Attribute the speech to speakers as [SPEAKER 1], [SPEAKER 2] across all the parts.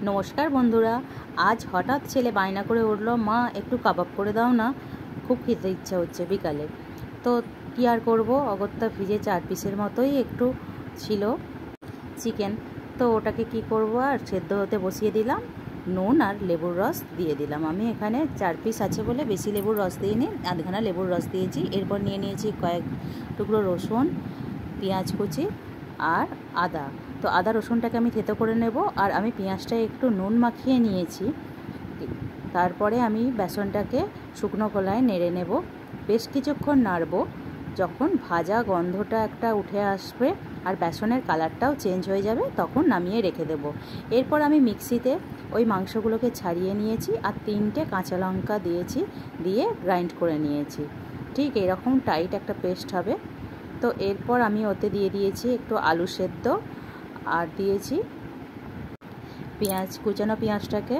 [SPEAKER 1] নমস্কার বন্ধুরা। আজ হঠাৎ ছেলে বায়না করে উঠল, মা একটু কাবাব করে দাও না, খুব খেতে ইচ্ছা হচ্ছে বিকালে। তো কী আর করবো, অগত্যা ভিজে 4 পিসের মতোই একটু ছিল চিকেন। তো ওটাকে কি করব, আর সেদ্ধ হতে বসিয়ে দিলাম, নুন আর লেবুর রস দিয়ে দিলাম। আমি এখানে 4 পিস আছে বলে বেশি লেবুর রস দিইনি, আধখানা লেবুর রস দিয়েছি। এরপর নিয়ে নিয়েছি কয়েক টুকরো রসুন, পেঁয়াজ কুচি আর আদা। তো আদা রসুনটাকে আমি থেতো করে নেব, আর আমি পেঁয়াজটা একটু নুন মাখিয়ে নিয়েছি। তারপরে আমি বেসনটাকে শুকনো কলায় নেড়ে নেব, বেশ কিছুক্ষণ নাড়ব। যখন ভাজা গন্ধটা একটা উঠে আসবে আর বেসনের কালারটাও চেঞ্জ হয়ে যাবে, তখন নামিয়ে রেখে দেব। এরপর আমি মিক্সিতে ওই মাংসগুলোকে ছাড়িয়ে নিয়েছি আর 3টে কাঁচা লঙ্কা দিয়েছি, দিয়ে গ্রাইন্ড করে নিয়েছি। ঠিক এরকম টাইট একটা পেস্ট হবে। তো এরপর আমি ওতে দিয়ে দিয়েছি একটু আলু সেদ্ধ, আর দিয়েছি কুচানো পেঁয়াজটাকে,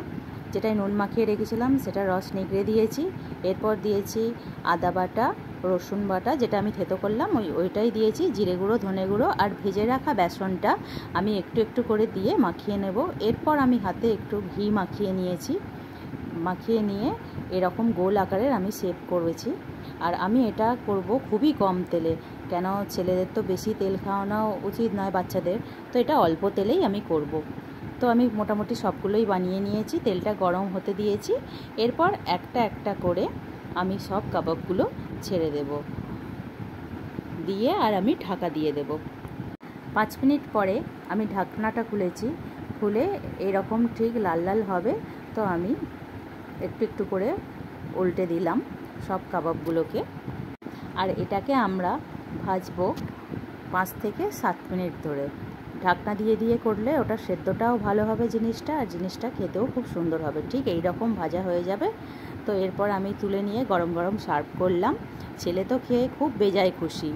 [SPEAKER 1] যেটাই নুন মাখিয়ে রেখেছিলাম সেটা রস নিগড়ে দিয়েছি। এরপর দিয়েছি আদা বাটা, রসুন বাটা, যেটা আমি থেতো করলাম ওইটাই দিয়েছি, জিরে গুঁড়ো, ধনে গুঁড়ো, আর ভেজে রাখা বেসনটা আমি একটু একটু করে দিয়ে মাখিয়ে নেব। এরপর আমি হাতে একটু ঘি মাখিয়ে নিয়ে এরকম গোল আকারের আমি শেপ করেছি। আর আমি এটা করব খুবই কম তেলে, কেন ছেলেদের তো বেশি তেল খাওয়ানো উচিত নয়, বাচ্চাদের। তো এটা অল্প তেলেই আমি করব। তো আমি মোটামুটি সবগুলোই বানিয়ে নিয়েছি, তেলটা গরম হতে দিয়েছি। এরপর একটা একটা করে আমি সব কাবাবগুলো ছেড়ে দেব, দিয়ে আর আমি ঢাকা দিয়ে দেব। 5 মিনিট পরে আমি ঢাকনাটা খুলে এরকম ঠিক লাল লাল হবে। তো আমি একটু একটু করে উল্টে দিলাম সব কাবাবগুলোকে, আর এটাকে আমরা ভাজবো 5 থেকে 7 মিনিট ধরে। ঢাকনা দিয়ে দিয়ে করলে ওটা সেদ্ধটাও ভালো হবে জিনিসটা, আর জিনিসটা খেতেও খুব সুন্দর হবে। ঠিক এই রকম ভাজা হয়ে যাবে। তো এরপর আমি তুলে নিয়ে গরম গরম সার্ভ করলাম। ছেলে তো খেয়ে খুব বেজায় খুশি।